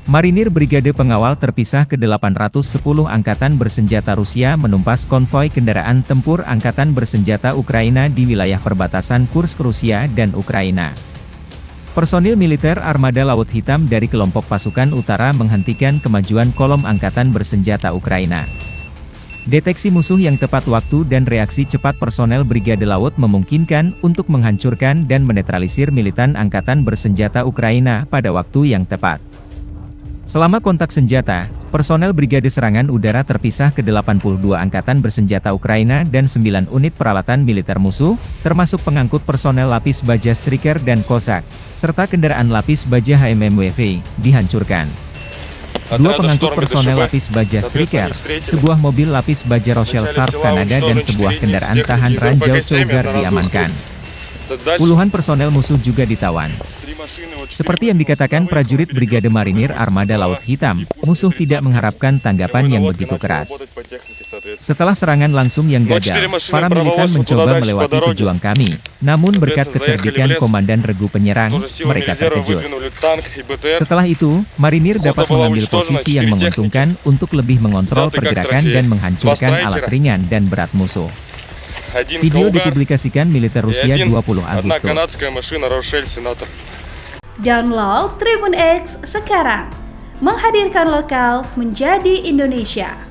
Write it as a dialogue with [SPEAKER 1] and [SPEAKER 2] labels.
[SPEAKER 1] Marinir Brigade Pengawal Terpisah ke-810 Angkatan Bersenjata Rusia menumpas konvoi kendaraan tempur Angkatan Bersenjata Ukraina di wilayah perbatasan Kursk Rusia dan Ukraina. Personil militer Armada Laut Hitam dari kelompok pasukan utara menghentikan kemajuan kolom Angkatan Bersenjata Ukraina. Deteksi musuh yang tepat waktu dan reaksi cepat personel Brigade Laut memungkinkan untuk menghancurkan dan menetralisir militan Angkatan Bersenjata Ukraina pada waktu yang tepat. Selama kontak senjata, personel Brigade Serangan Udara Terpisah ke-82 Angkatan Bersenjata Ukraina dan 9 unit peralatan militer musuh, termasuk pengangkut personel lapis baja Striker dan Kozak, serta kendaraan lapis baja HMMWV, dihancurkan. Dua pengangkut personel lapis baja Striker, sebuah mobil lapis baja Rochelle Sharp Kanada dan sebuah kendaraan tahan ranjau Cougar diamankan. Puluhan personel musuh juga ditawan. Seperti yang dikatakan prajurit Brigade Marinir Armada Laut Hitam, musuh tidak mengharapkan tanggapan yang begitu keras. Setelah serangan langsung yang gagal, para militan mencoba melewati pejuang kami, namun berkat kecerdikan Komandan Regu Penyerang, mereka terkejut. Setelah itu, Marinir dapat mengambil posisi yang menguntungkan untuk lebih mengontrol pergerakan dan menghancurkan alat ringan dan berat musuh. Video dipublikasikan militer Rusia 20 Agustus.
[SPEAKER 2] Download Tribun X sekarang, menghadirkan lokal menjadi Indonesia.